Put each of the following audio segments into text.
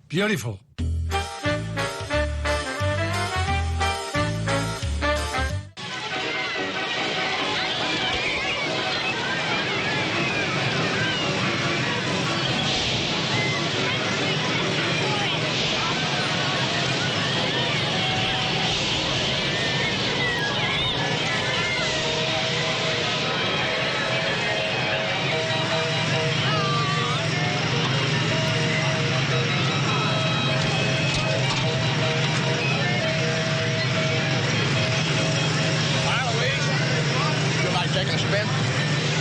Beautiful.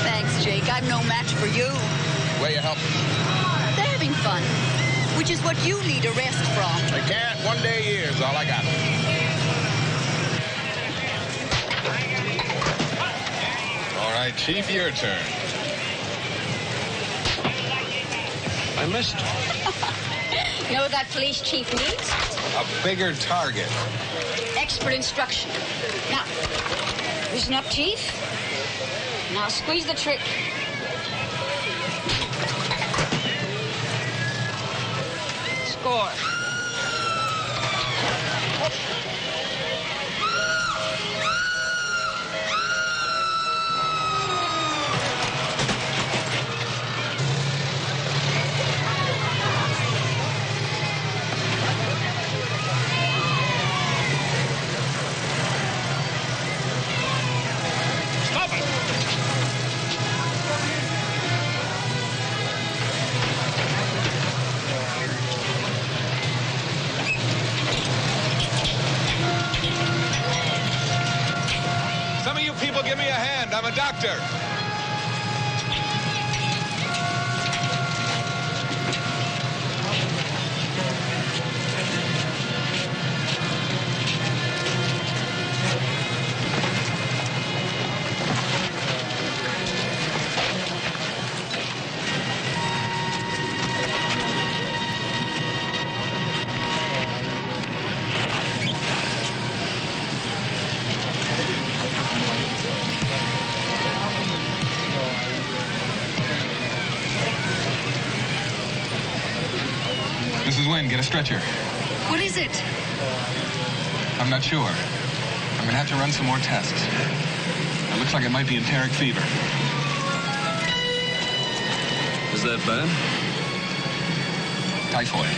Thanks, Jake. I'm no match for you. Where you helping? They're having fun, which is what you need a rest from. They can't. 1 day a year is all I got. All right, Chief, your turn. I missed. You know what that police chief needs? A bigger target. Expert instruction. Now, listen up, Chief. Now squeeze the trick. Score. People, give me a hand. I'm a doctor. Mrs. Wynn, get a stretcher. What is it? I'm not sure. I'm gonna have to run some more tests. It looks like it might be enteric fever. Is that bad? Typhoid.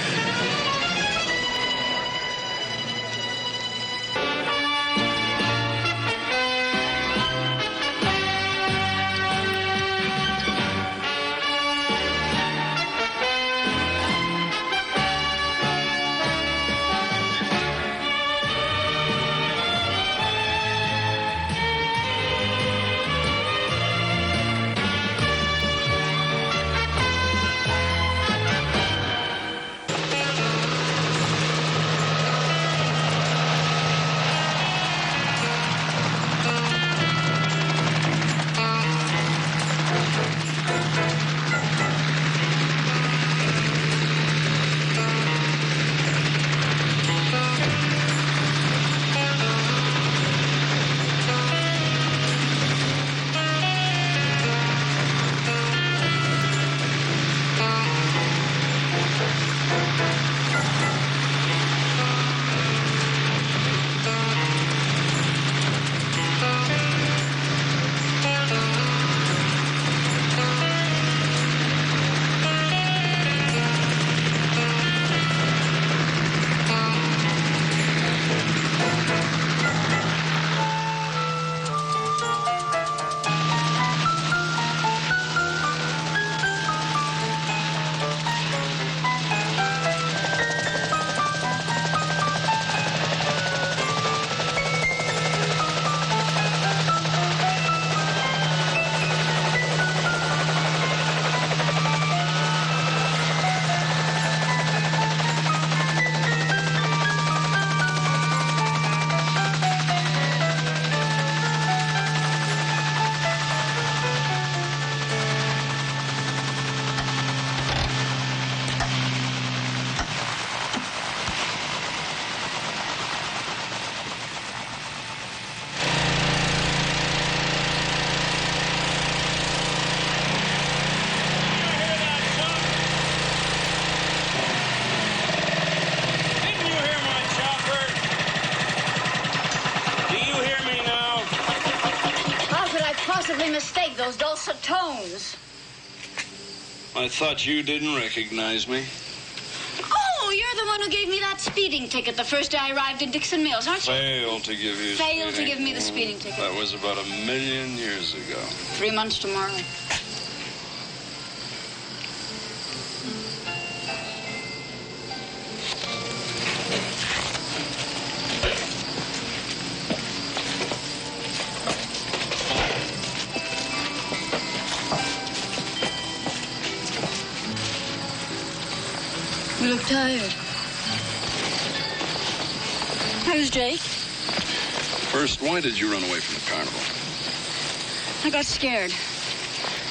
tones. I thought you didn't recognize me. Oh, you're the one who gave me that speeding ticket the first day I arrived in Dixon Mills, aren't you? Failed to give you Failed to speeding. give me the speeding ticket. That was about 1,000,000 years ago. 3 months tomorrow. You look tired. How's Jake? First, why did you run away from the carnival? I got scared.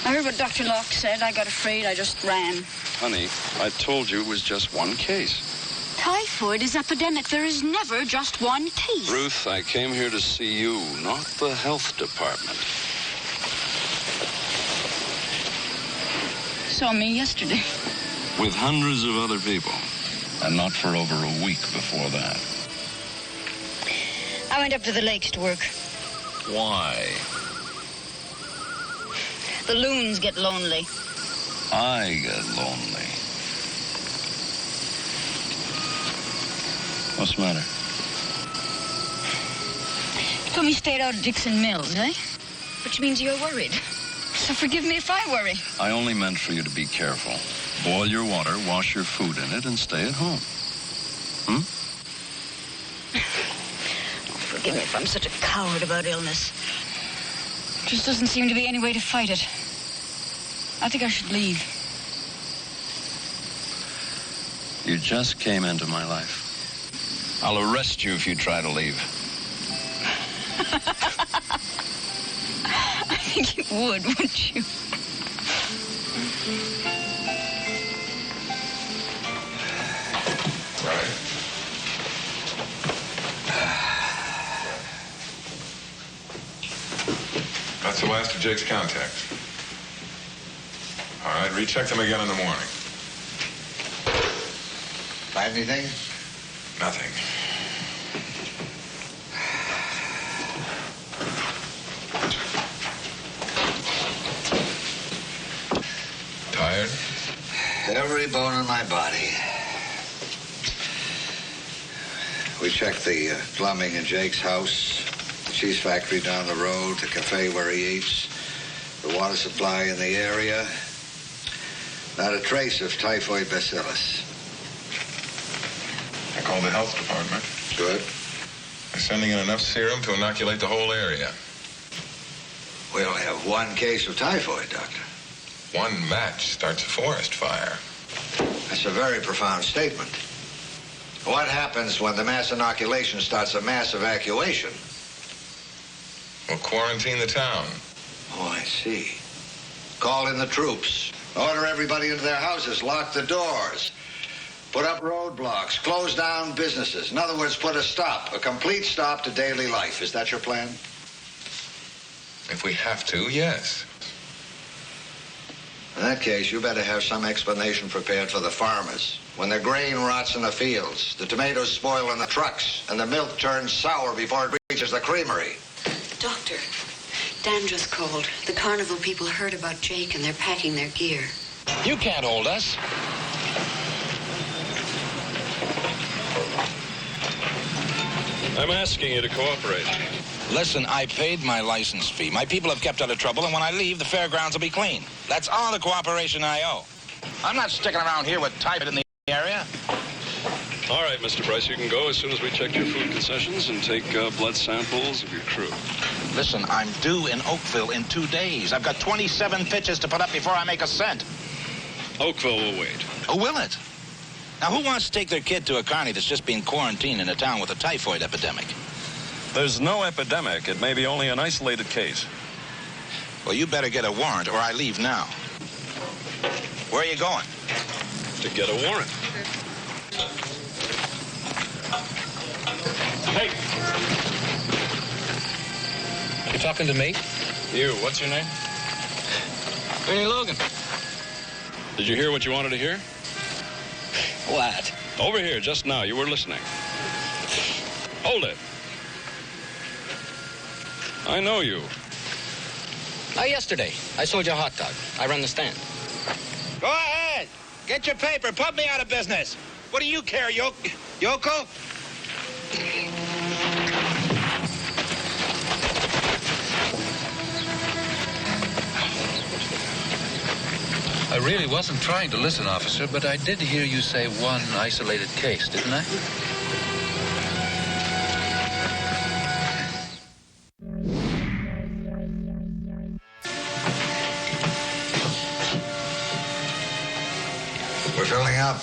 I heard what Dr. Locke said. I got afraid. I just ran. Honey, I told you it was just one case. Typhoid is epidemic. There is never just one case. Ruth, I came here to see you, not the health department. Saw me yesterday. With hundreds of other people. And not for over a week before that. I went up to the lakes to work. Why? The loons get lonely. I get lonely. What's the matter? You told me you stayed out at Dixon Mills, eh? Which means you're worried. So forgive me if I worry. I only meant for you to be careful. Boil your water, wash your food in it, and stay at home. Forgive me if I'm such a coward about illness. Just doesn't seem to be any way to fight it. I think I should leave. You just came into my life. I'll arrest you if you try to leave. I think you would, wouldn't you? That's the last of Jake's contacts. All right, recheck them again in the morning. Find anything? Nothing. Tired? Every bone in my body. We checked the plumbing in Jake's house, the cheese factory down the road, the cafe where he eats, the water supply in the area. Not a trace of typhoid bacillus. I called the health department. Good. They're sending in enough serum to inoculate the whole area. We only have one case of typhoid, Doctor. One match starts a forest fire. That's a very profound statement. What happens when the mass inoculation starts a mass evacuation? We'll quarantine the town. Oh, I see. Call in the troops. Order everybody into their houses. Lock the doors. Put up roadblocks. Close down businesses. In other words, put a complete stop to daily life. Is that your plan? If we have to, yes. In that case, you better have some explanation prepared for the farmers. When their grain rots in the fields, the tomatoes spoil in the trucks, and the milk turns sour before it reaches the creamery. Doctor, Dan just called. The carnival people heard about Jake and they're packing their gear. You can't hold us. I'm asking you to cooperate. Listen, I paid my license fee. My people have kept out of trouble, and when I leave, the fairgrounds will be clean. That's all the cooperation I owe. I'm not sticking around here with typhoid in the area. All right, Mr. Bryce, you can go as soon as we check your food concessions and take blood samples of your crew. Listen, I'm due in Oakville in 2 days. I've got 27 pitches to put up before I make a cent. Oakville will wait. Oh, will it? Now, who wants to take their kid to a carny that's just been quarantined in a town with a typhoid epidemic? There's no epidemic. It may be only an isolated case. Well, you better get a warrant or I leave now. Where are you going? To get a warrant. Hey! You talking to me? You, what's your name? Vinnie Logan. Did you hear what you wanted to hear? What? Over here, just now. You were listening. Hold it. I know you. Yesterday. I sold you a hot dog. I run the stand. Go ahead. Get your paper. Put me out of business. What do you care, Yoko? I really wasn't trying to listen, officer, but I did hear you say one isolated case, didn't I? We're filling up.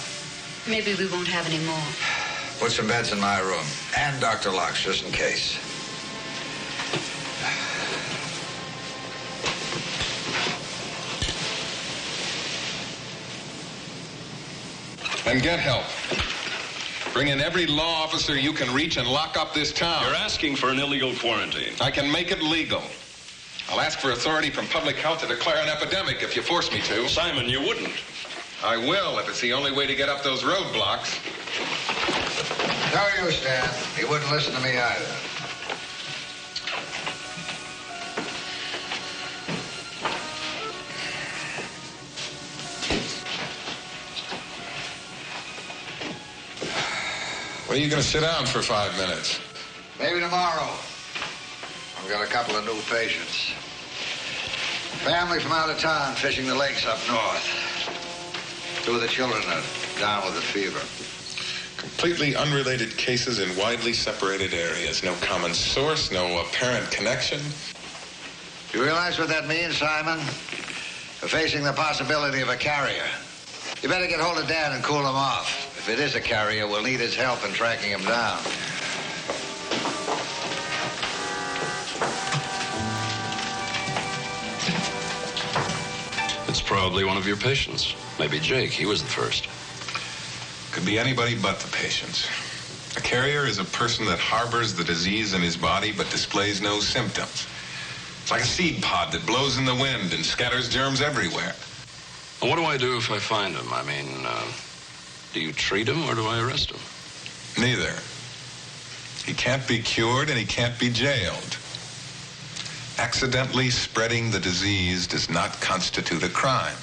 Maybe we won't have any more. Put some beds in my room. And Dr. Locke's, just in case. And get help. Bring in every law officer you can reach and lock up this town. You're asking for an illegal quarantine. I can make it legal. I'll ask for authority from public health to declare an epidemic if you force me to. Simon, you wouldn't. I will if it's the only way to get up those roadblocks. No use, Stan. He wouldn't listen to me either. What are you going to sit down for 5 minutes? Maybe tomorrow. I've got a couple of new patients. Family from out of town fishing the lakes up north. 2 of the children are down with a fever. Completely unrelated cases in widely separated areas. No common source, no apparent connection. You realize what that means, Simon? We're facing the possibility of a carrier. You better get hold of Dad and cool him off. If it is a carrier, we'll need his help in tracking him down. It's probably one of your patients. Maybe Jake. He was the first. Could be anybody but the patients. A carrier is a person that harbors the disease in his body but displays no symptoms. It's like a seed pod that blows in the wind and scatters germs everywhere. Well, what do I do if I find him? I mean, do you treat him or do I arrest him? Neither. He can't be cured and he can't be jailed. Accidentally spreading the disease does not constitute a crime.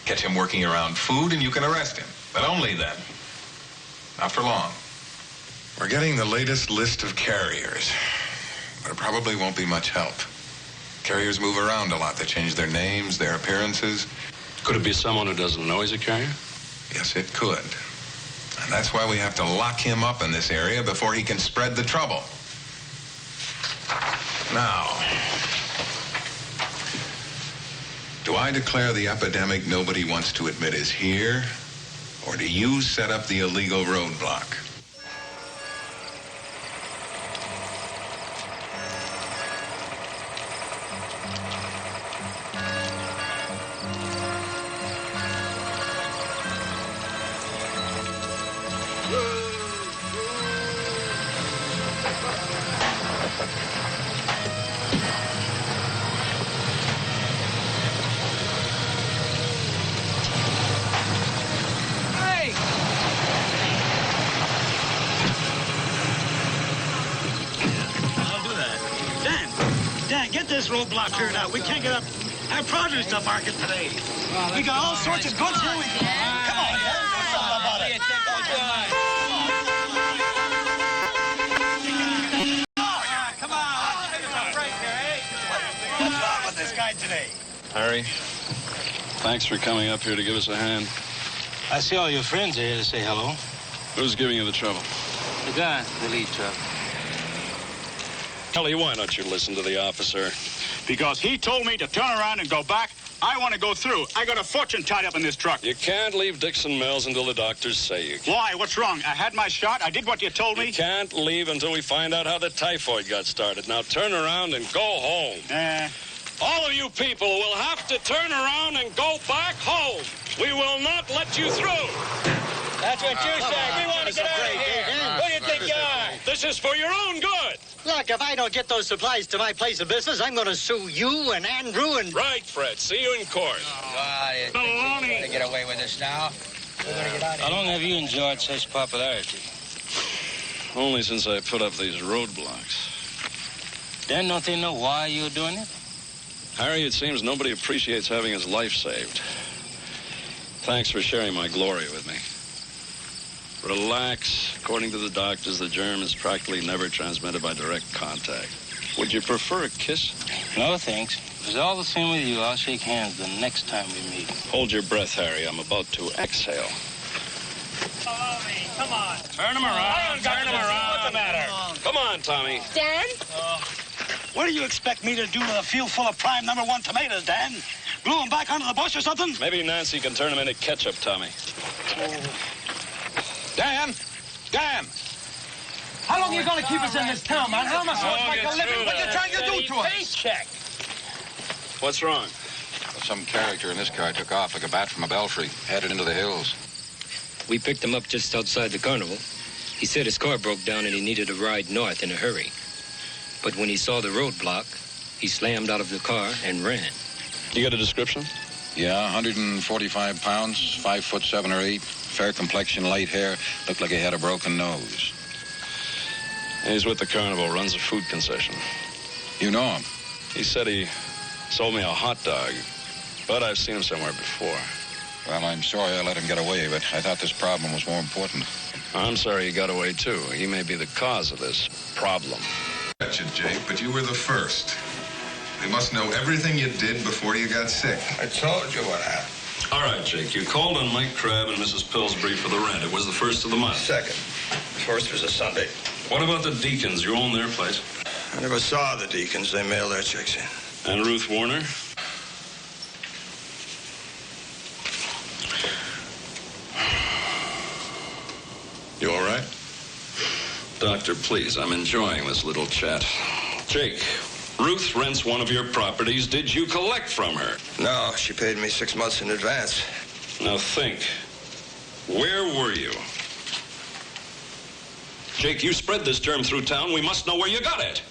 Catch him working around food and you can arrest him. But only then. Not for long. We're getting the latest list of carriers. But it probably won't be much help. Carriers move around a lot. They change their names, their appearances. Could it be someone who doesn't know he's a carrier? Yes, it could. And that's why we have to lock him up in this area before he can spread the trouble. Now, do I declare the epidemic nobody wants to admit is here, or do you set up the illegal roadblock? Get this roadblock cleared out. We can't get up our produce to market today. We got all sorts of goods here. Come on, man. Do something about it. Come on. Take a break here, eh? What's wrong with this guy today? Harry, thanks for coming up here to give us a hand. I see all your friends are here to say hello. Who's giving you the trouble? The guy, the lead truck. Kelly, why don't you listen to the officer? Because he told me to turn around and go back. I want to go through. I got a fortune tied up in this truck. You can't leave Dixon Mills until the doctors say you can. Why? What's wrong? I had my shot. I did what you told me. You can't leave until we find out how the typhoid got started. Now turn around and go home. All of you people will have to turn around and go back home. We will not let you through. That's what you said. We want to get out of here. What do you think you are? This is for your own good. Look, if I don't get those supplies to my place of business, I'm going to sue you and Andrew and... Right, Fred. See you in court. Baloney. To get away with this now. How long have you enjoyed such popularity? Only since I put up these roadblocks. Then don't they know why you're doing it? Harry, it seems nobody appreciates having his life saved. Thanks for sharing my glory with me. Relax. According to the doctors, the germ is practically never transmitted by direct contact. Would you prefer a kiss? No, thanks. If it's all the same with you, I'll shake hands the next time we meet. Hold your breath, Harry. I'm about to exhale. Follow me. Come on. Turn him around. Turn him around. What's the matter? Come on, Tommy. Dan? What do you expect me to do with a field full of prime #1 tomatoes, Dan? Glue them back under the bush or something? Maybe Nancy can turn him into ketchup, Tommy. Dan! Dan! How long are you going to keep us in this town, man? How am I supposed to make a living? What are you trying to do to us? Paycheck. What's wrong? Some character in this car took off like a bat from a belfry, headed into the hills. We picked him up just outside the carnival. He said his car broke down and he needed a ride north in a hurry. But when he saw the roadblock, he slammed out of the car and ran. You got a description? Yeah, 145 pounds, 5 foot 7 or 8, fair complexion, light hair, looked like he had a broken nose. He's with the carnival, runs a food concession. You know him? He said he sold me a hot dog, but I've seen him somewhere before. Well, I'm sorry I let him get away, but I thought this problem was more important. I'm sorry he got away, too. He may be the cause of this problem. Gotcha, Jake, but you were the first. They must know everything you did before you got sick. I told you what happened. All right, Jake, you called on Mike Crabb and Mrs. Pillsbury for the rent. It was the 1st of the month. Second. First was a Sunday. What about the Deacons? You own their place? I never saw the Deacons. They mail their checks in. And Ruth Warner? You all right? Doctor, please, I'm enjoying this little chat. Jake, Ruth rents one of your properties. Did you collect from her? No, she paid me 6 months in advance. Now think. Where were you? Jake, you spread this germ through town. We must know where you got it.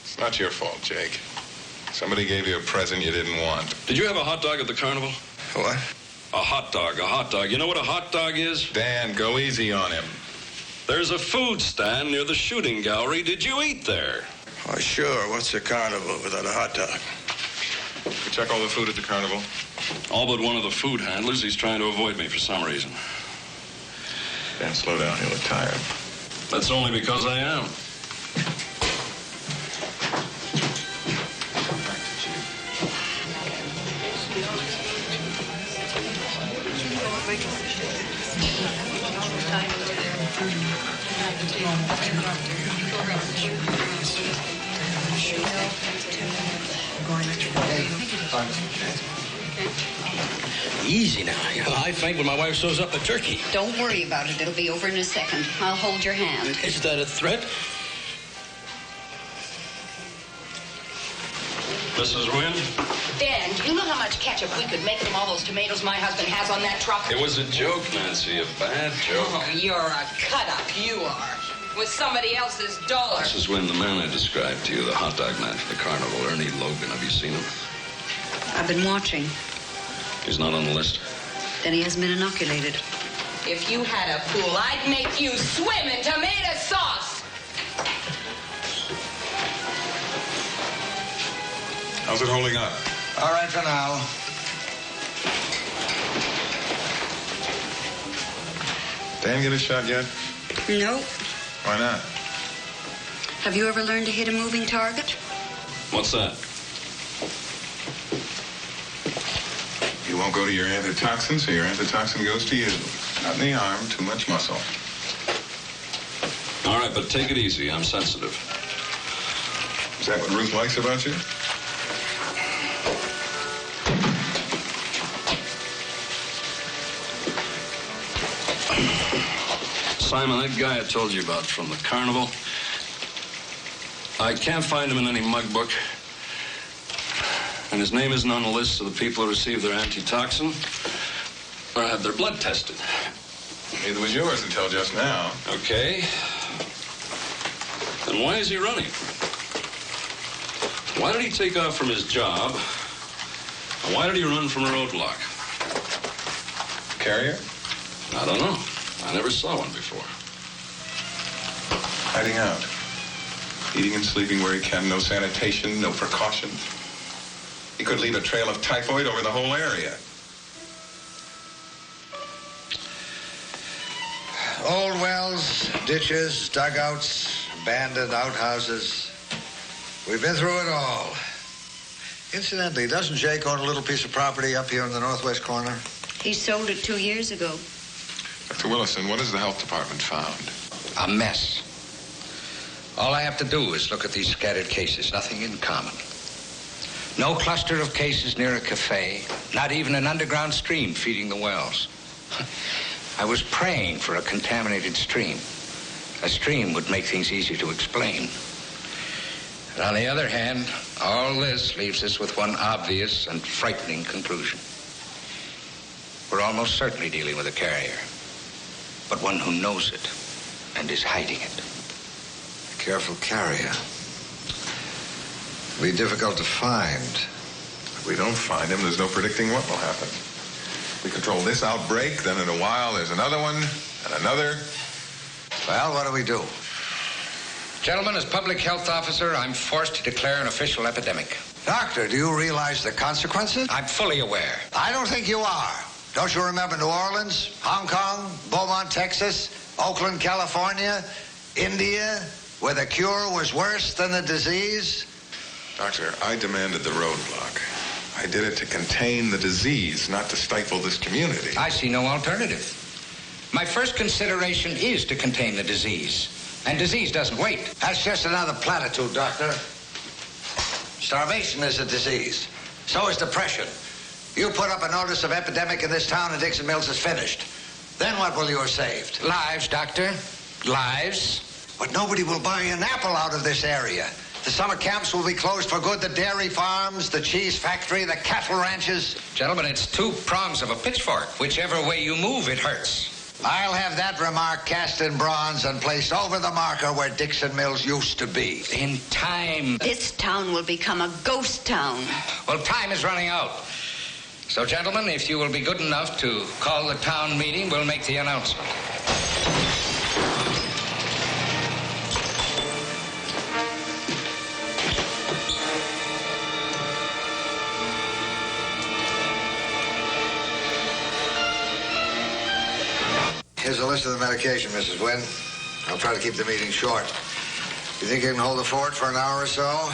It's not your fault, Jake. Somebody gave you a present you didn't want. Did you have a hot dog at the carnival? What? A hot dog, a hot dog. You know what a hot dog is? Dan, go easy on him. There's a food stand near the shooting gallery. Did you eat there? Oh, sure. What's a carnival without a hot dog? You check all the food at the carnival? All but one of the food handlers. He's trying to avoid me for some reason. Dan, slow down. You look tired. That's only because I am. Easy now. I faint when my wife sews up a turkey. Don't worry about it. It'll be over in a second. I'll hold your hand. Is that a threat? Mrs. Wynn? Dan, do you know how much ketchup we could make from all those tomatoes my husband has on that truck? It was a joke, Nancy. A bad joke. Oh, you're a cut-up. You are. With somebody else's dollar. Mrs. Wynn, the man I described to you, the hot dog man for the carnival, Ernie Logan. Have you seen him? I've been watching. He's not on the list. Then he hasn't been inoculated. If you had a pool, I'd make you swim in tomato sauce. How's it holding up? All right for now. Dan get a shot yet? Nope. Why not? Have you ever learned to hit a moving target? What's that? You won't go to your antitoxin, so your antitoxin goes to you. Not in the arm, too much muscle. All right, but take it easy. I'm sensitive. Is that what Ruth likes about you? Simon, that guy I told you about from the carnival, I can't find him in any mug book. And his name isn't on the list of the people who received their antitoxin or had their blood tested. Neither was yours until just now. Okay. Then why is he running? Why did he take off from his job? And why did he run from a roadblock? Carrier? I don't know. I never saw one before. Hiding out. Eating and sleeping where he can, no sanitation, no precautions. He could leave a trail of typhoid over the whole area. Old wells, ditches, dugouts, abandoned outhouses. We've been through it all. Incidentally, doesn't Jake own a little piece of property up here in the northwest corner? He sold it 2 years ago. Dr. Willison, what has the health department found? A mess. All I have to do is look at these scattered cases. Nothing in common. No cluster of cases near a cafe. Not even an underground stream feeding the wells. I was praying for a contaminated stream. A stream would make things easier to explain. But on the other hand, all this leaves us with one obvious and frightening conclusion. We're almost certainly dealing with a carrier, but one who knows it and is hiding it. A careful carrier. It'll be difficult to find. If we don't find him, there's no predicting what will happen. We control this outbreak, then in a while there's another one, and another. Well, what do we do? Gentlemen, as public health officer, I'm forced to declare an official epidemic. Doctor, do you realize the consequences? I'm fully aware. I don't think you are. Don't you remember New Orleans, Hong Kong, Beaumont, Texas, Oakland, California, India, where the cure was worse than the disease? Doctor, I demanded the roadblock. I did it to contain the disease, not to stifle this community. I see no alternative. My first consideration is to contain the disease. And disease doesn't wait. That's just another platitude, Doctor. Starvation is a disease. So is depression. You put up a notice of epidemic in this town and Dixon Mills is finished. Then what will you have saved? Lives, Doctor. Lives. But nobody will buy an apple out of this area. The summer camps will be closed for good. The dairy farms, the cheese factory, the cattle ranches. Gentlemen, it's 2 prongs of a pitchfork. Whichever way you move, it hurts. I'll have that remark cast in bronze and placed over the marker where Dixon Mills used to be. In time. This town will become a ghost town. Well, time is running out. So, gentlemen, if you will be good enough to call the town meeting, we'll make the announcement. Here's a list of the medication, Mrs. Wynn. I'll try to keep the meeting short. You think you can hold the fort for an hour or so?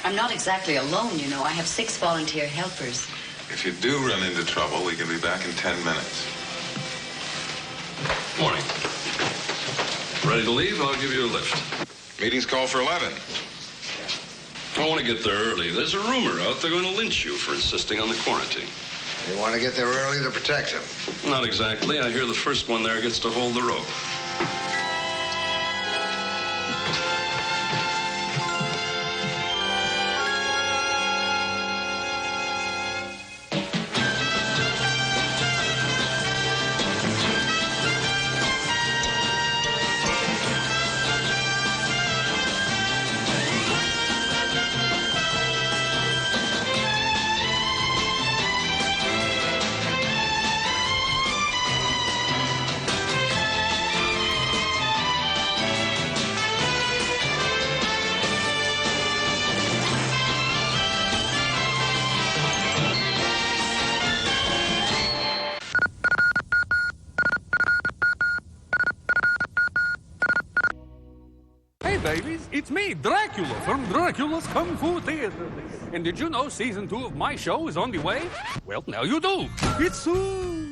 I'm not exactly alone, you know. I have 6 volunteer helpers. If you do run into trouble, we can be back in 10 minutes. Morning. Ready to leave? I'll give you a lift. Meeting's called for 11. I want to get there early. There's a rumor out they're going to lynch you for insisting on the quarantine. You want to get there early to protect him? Not exactly. I hear the first one there gets to hold the rope. Babies, it's me, Dracula, from Dracula's Kung Fu Theater. And did you know season 2 of my show is on the way? Well, now you do. It's soon.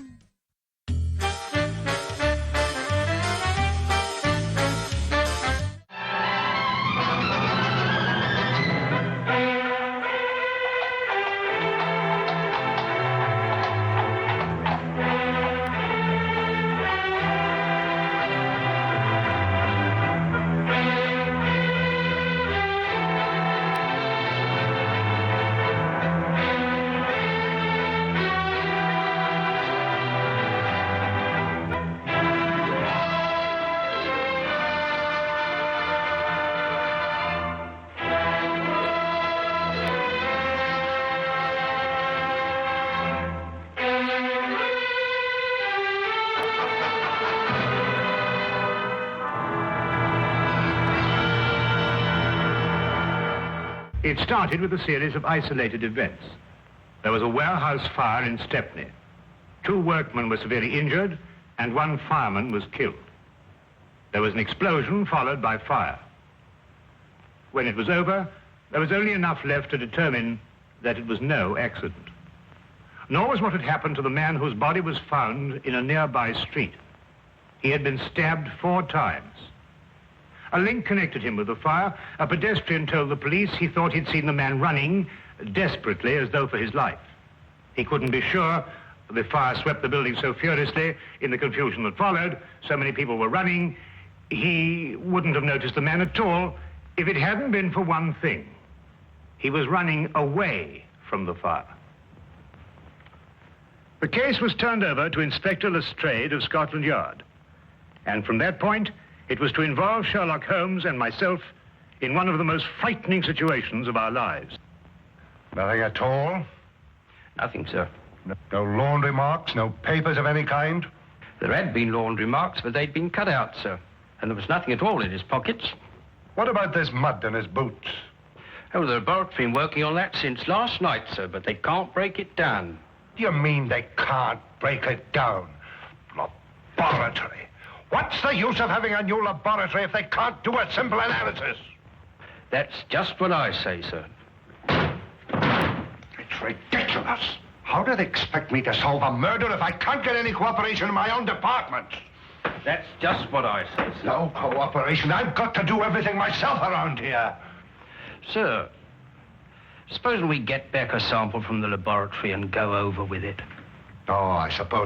It started with a series of isolated events. There was a warehouse fire in Stepney. 2 workmen were severely injured, and 1 fireman was killed. There was an explosion followed by fire. When it was over, there was only enough left to determine that it was no accident. Nor was what had happened to the man whose body was found in a nearby street. He had been stabbed 4 times. A link connected him with the fire. A pedestrian told the police he thought he'd seen the man running desperately as though for his life. He couldn't be sure. The fire swept the building so furiously in the confusion that followed. So many people were running. He wouldn't have noticed the man at all if it hadn't been for one thing. He was running away from the fire. The case was turned over to Inspector Lestrade of Scotland Yard. And from that point, it was to involve Sherlock Holmes and myself in one of the most frightening situations of our lives. Nothing at all? Nothing, sir. No laundry marks, no papers of any kind? There had been laundry marks, but they'd been cut out, sir. And there was nothing at all in his pockets. What about this mud in his boots? Oh, the laboratory have been working on that since last night, sir, but they can't break it down. You mean they can't break it down? Laboratory? What's the use of having a new laboratory if they can't do a simple analysis? That's just what I say, sir. It's ridiculous. How do they expect me to solve a murder if I can't get any cooperation in my own department? That's just what I say, sir. No cooperation. I've got to do everything myself around here. Sir, supposing we get back a sample from the laboratory and go over with it? Oh, I suppose